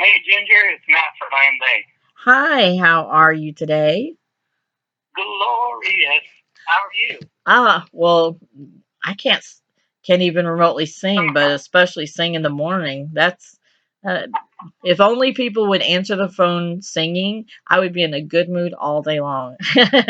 Hey, Ginger, it's Matt from I Am They. Hi, how are you today? Glorious. How are you? Well, I can't even remotely sing, but especially sing in the morning. That's uh, if only people would answer the phone singing, I would be in a good mood all day long. You gotta do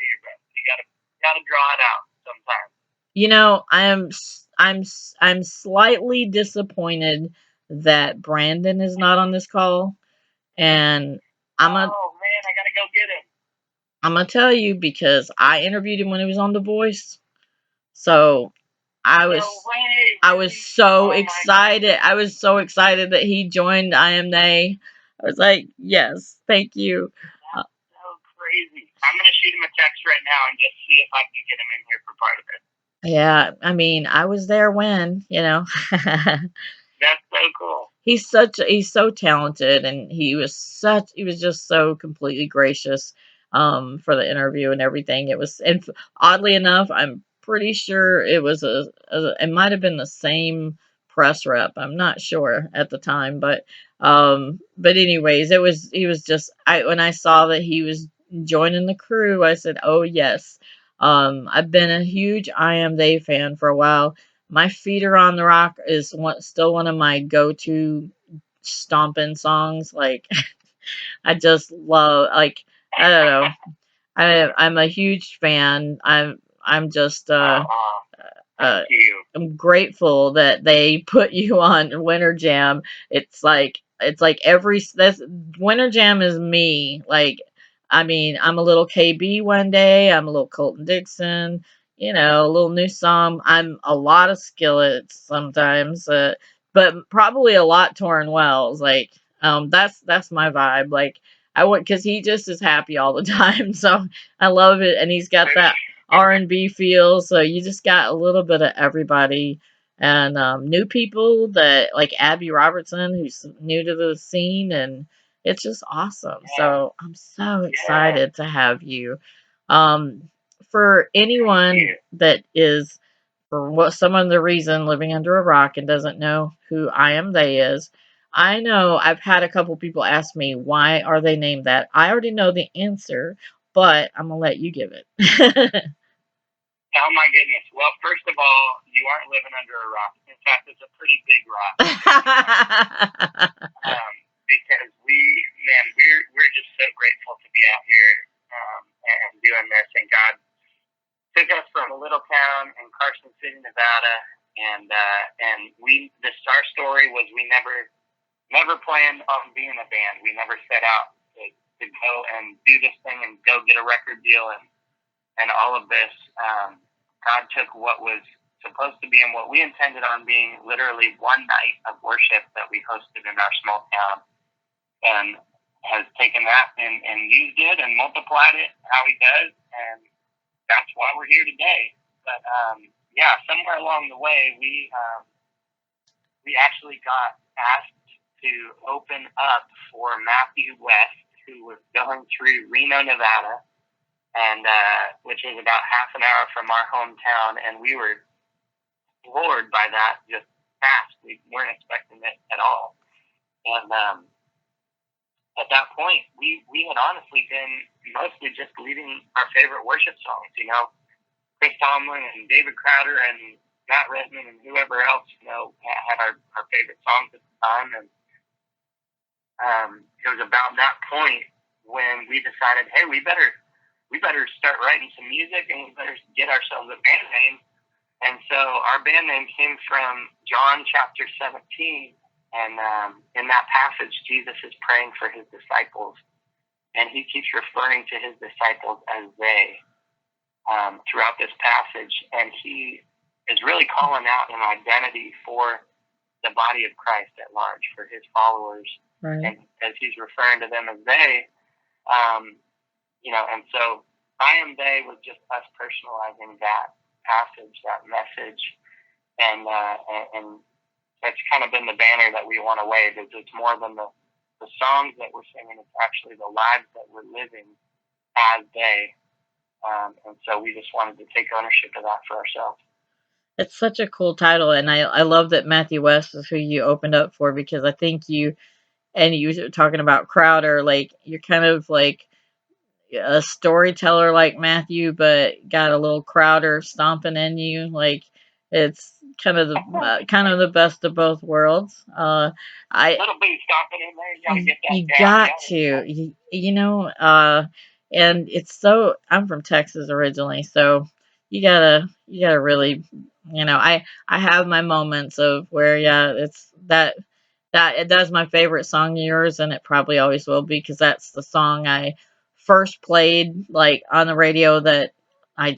your best. You gotta draw it out sometimes. I'm slightly disappointed that Brandon is not on this call, and I'm a Oh man, I gotta go get him. I'm gonna tell you because I interviewed him when he was on The Voice. So I No was way, I was really? so Oh my god, excited. I was so excited that he joined I Am They. I was like, yes, thank you. Uh, that's so crazy. I'm gonna shoot him a text right now and just see if I can get him in here for part of it. yeah, I mean, I was there when. That's so cool. He's so talented, and he was just so completely gracious for the interview and everything. Oddly enough, I'm pretty sure it was it might have been the same press rep. I'm not sure at the time, but anyways, he was just I when I saw that he was joining the crew, I said, "Oh yes." I've been a huge I Am They fan for a while. My Feet Are on the Rock is still one of my go-to stomping songs. Like I just love, like, I don't know. I'm a huge fan. I'm just Thank uh you. I'm grateful that they put you on Winter Jam. It's like every that's Winter Jam is me. Like, I mean, I'm a little KB one day, I'm a little Colton Dixon, a little new song. I'm a lot of Skillets sometimes, but probably a lot Torrin Wells. Like, that's my vibe. Like, I want because he just is happy all the time, so I love it, and he's got that R&B feel. So you just got a little bit of everybody, and new people that like Abby Robertson, who's new to the scene, and it's just awesome. Yeah, So I'm so yeah. excited to have you. For Thank anyone you. that is, for what some other reason, living under a rock and doesn't know who I Am They is, I know I've had a couple people ask me why are they named that. I already know the answer, but I'm gonna let you give it. Oh my goodness. Well, first of all, you aren't living under a rock. In fact, it's a pretty big rock. Um, because we're just so grateful to be out here and doing this. And God took us from a little town in Carson City, Nevada, and our story was we never planned on being a band. We never set out to go and do this thing and go get a record deal and all of this. God took what was supposed to be and what we intended on being literally one night of worship that we hosted in our small town and has taken that and used it and multiplied it how he does. And that's why we're here today. But yeah, somewhere along the way, we actually got asked to open up for Matthew West, who was going through Reno, Nevada, and which is about half an hour from our hometown, and we were floored by that just fast. We weren't expecting it at all, and at that point, we had honestly been mostly just leading our favorite worship songs. Chris Tomlin and David Crowder and Matt Redman and whoever else had our favorite songs at the time, and it was about that point when we decided, hey, we better start writing some music and we better get ourselves a band name. And so our band name came from John chapter 17. And in that passage, Jesus is praying for his disciples. And he keeps referring to his disciples as they throughout this passage. And he is really calling out an identity for the body of Christ at large, for his followers. Right. And as he's referring to them as they, and so I Am They was just us personalizing that passage, that message, and that's kind of been the banner that we want to wave. It's more than the songs that we're singing; it's actually the lives that we're living as they. And so we just wanted to take ownership of that for ourselves. It's such a cool title, and I love that Matthew West is who you opened up for, because I think you were talking about Crowder, like you're kind of like a storyteller like Matthew, but got a little Crowder stomping in you. Like it's kind of the best of both worlds. I Little boot stomping in there. You gotta get that you down got yelling. to you know and it's so I'm from Texas originally, so you gotta really I have my moments of where yeah it's that's my favorite song of yours, and it probably always will be because that's the song I first played like on the radio that I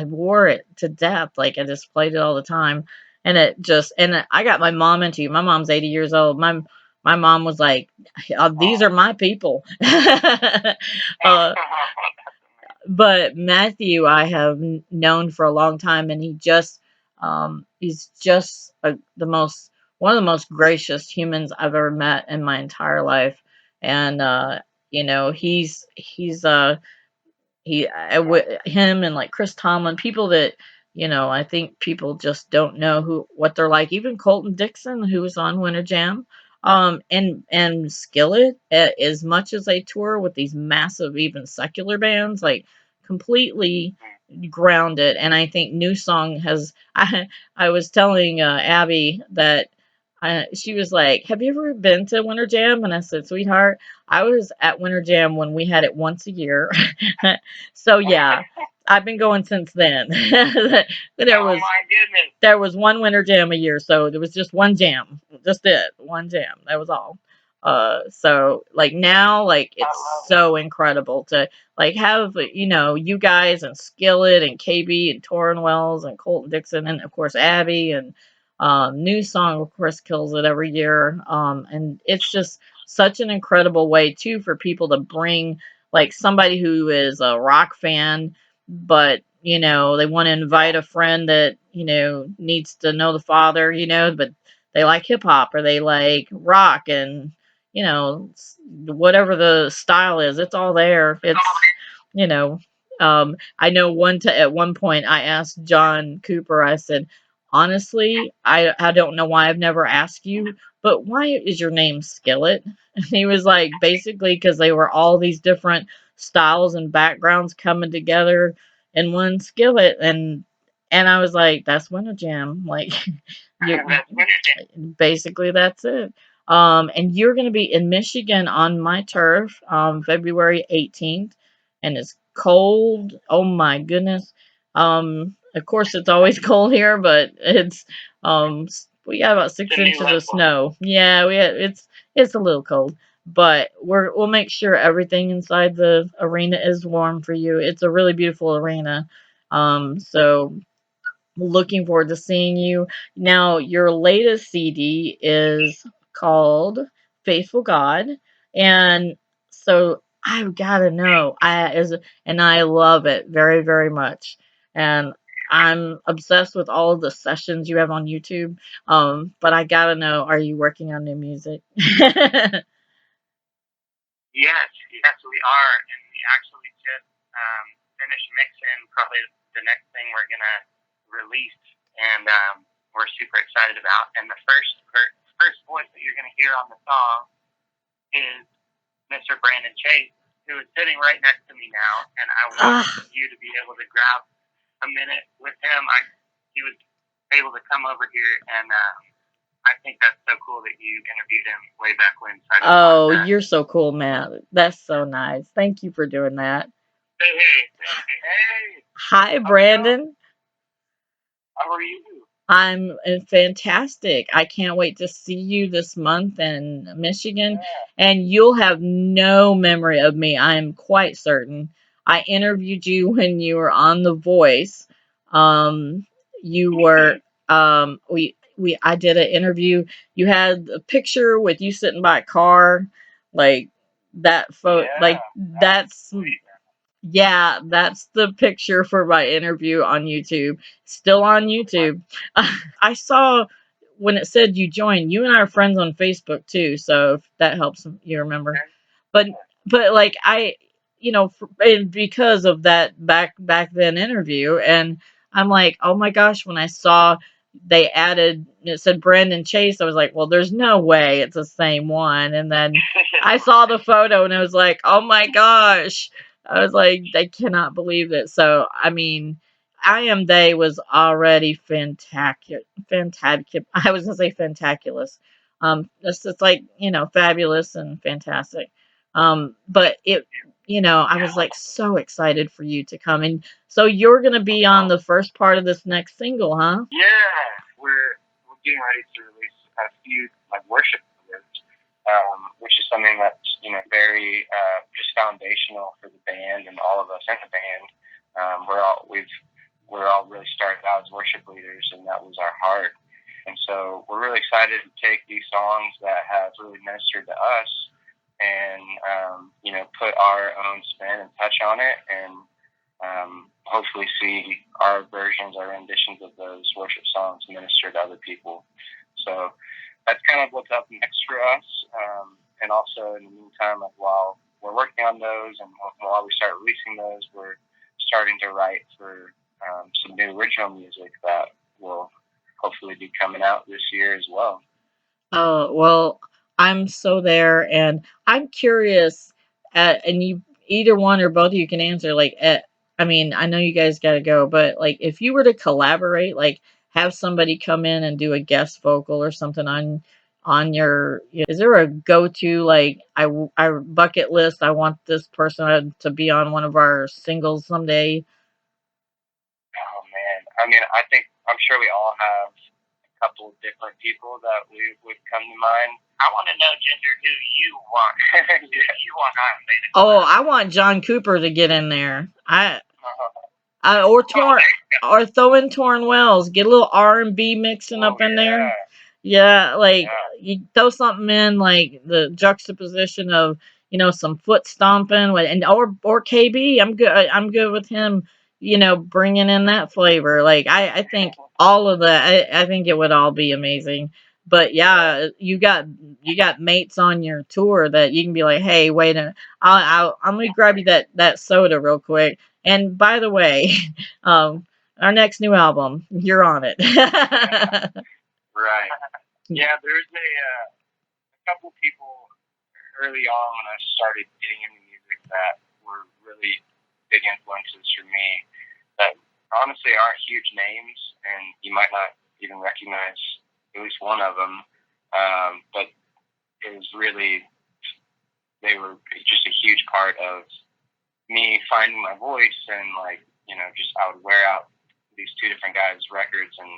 wore it to death. Like I just played it all the time. And I got my mom into it. My mom's 80 years old. My mom was like, these are my people. uh, but Matthew, I have known for a long time, and he's just the most one of the most gracious humans I've ever met in my entire life. And him and like Chris Tomlin, people that I think people just don't know what they're like. Even Colton Dixon, who was on Winter Jam, and Skillet, as much as they tour with these massive, even secular bands, like completely grounded. And I think New Song has. I was telling Abby that. She was like, "Have you ever been to Winter Jam?" And I said, "Sweetheart, I was at Winter Jam when we had it once a year." So yeah, I've been going since then. there Oh was my goodness. there was one winter jam a year, so there was just one jam, just it, one jam. That was all. So like now, like I it's love it. so incredible to like have you guys and Skillet and KB and Torrin Wells and Colton Dixon and of course Abby and New Song of course kills it every year. And it's just such an incredible way too for people to bring like somebody who is a rock fan, but they want to invite a friend that needs to know the Father, but they like hip hop or they like rock, and whatever the style is, it's all there. It's you know I know at one point I asked John Cooper, I said, honestly, I don't know why I've never asked you, but why is your name Skillet? And he was like, basically because they were all these different styles and backgrounds coming together in one skillet. And I was like, that's Winter Jam. Like you That's Winter Jam. basically that's it. And you're going to be in Michigan on my turf, February 18th, and it's cold. Oh my goodness. Of course it's always cold here, but we got about It's a 6 inches new of level. snow. Yeah, it's a little cold, but we'll make sure everything inside the arena is warm for you. It's a really beautiful arena. So looking forward to seeing you. Now, your latest CD is called Faithful God. And so I've got to know, and I love it very, very much. And I'm obsessed with all of the sessions you have on YouTube. But I got to know, are you working on new music? Yes, yes, we are, and we actually just finished mixing probably the next thing we're gonna release, and we're super excited about. And the first voice that you're gonna hear on the song is Mr. Brandon Chase, who is sitting right next to me now, and I want Ah, you to be able to grab a minute with him. He was able to come over here, and I think that's so cool that you interviewed him way back when. So I just wanted oh, to you're so cool, Matt. That's so nice. Thank you for doing that. say, hey, Hi, how's it going? Brandon. How are you? I'm fantastic. I can't wait to see you this month in Michigan, Yeah. and you'll have no memory of me. I'm quite certain. I interviewed you when you were on The Voice. Um, you were I did an interview. You had a picture with you sitting by a car, like that photo, like that's yeah, that's the picture for my interview on YouTube. Still on YouTube. I saw when it said you joined. You and I are friends on Facebook too, so if that helps you remember. But like and because of that back then interview, and I'm like, oh my gosh, when I saw they added, it said Brandon Chase, I was like, well, there's no way it's the same one. And then I saw the photo and I was like, oh my gosh. I was like, I cannot believe it. So, I mean, I Am They was already fantastic. Fantastic. I was going to say fantabulous. It's like, fabulous and fantastic. But I was like so excited for you to come. And so you're going to be on the first part of this next single, huh? Yeah, we're getting ready to release a few like worship lyrics, which is something that's very just foundational for the band and all of us in the band. We're all really started out as worship leaders, and that was our heart. And so we're really excited to take these songs that have really ministered to us and put our own spin and touch on it, and hopefully see our versions, our renditions of those worship songs minister to other people. So that's kind of what's up next for us. And also in the meantime, while we're working on those and while we start releasing those, we're starting to write for some new original music that will hopefully be coming out this year as well. Oh, well, I'm so there, and I'm curious, and you either one or both of you can answer. Like, I mean, I know you guys got to go, but like, if you were to collaborate, like, have somebody come in and do a guest vocal or something on your, is there a go-to like I bucket list? I want this person to be on one of our singles someday. Oh man, I mean, I'm sure we all have couple of different people that would come to mind. I want to know, Ginger, who you want. Who you want Iron Maiden? Oh, I want John Cooper to get in there. Or Torn, or throw in Torn Wells. Get a little R&B mixing up in there. Yeah, like you throw something in, like the juxtaposition of some foot stomping and or KB. I'm good. I'm good with him. Bringing in that flavor. Like I think all of that. I think it would all be amazing. But yeah, you got mates on your tour that you can be like, hey, wait a, I'm gonna grab you that soda real quick. And by the way, um, our next new album, you're on it. Right. Yeah, there's a couple people early on when I started getting into music that were really big influences for me that honestly aren't huge names, and you might not even recognize at least one of them. But it was really, they were just a huge part of me finding my voice, and just I would wear out these two different guys' records and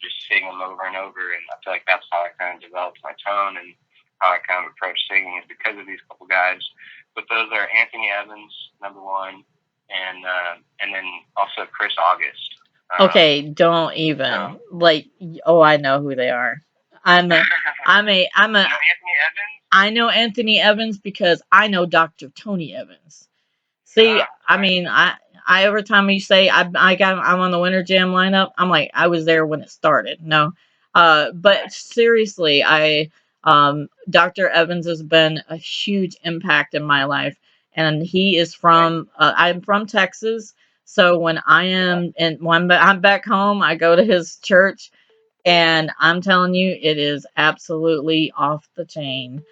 just sing them over and over, and I feel like that's how I kind of developed my tone and how I kind of approach singing is because of these couple guys. But those are Anthony Evans, number one, and then also Chris August. Okay, don't even like. Oh, I know who they are. I'm a, I'm a, I'm a. You know Anthony Evans? I know Anthony Evans because I know Dr. Tony Evans. See, I mean, I every time you say I'm on the Winter Jam lineup, I'm like, I was there when it started. No, but seriously, Dr. Evans has been a huge impact in my life, and he is from. I'm from Texas, so when I'm back home, I go to his church, and I'm telling you, it is absolutely off the chain.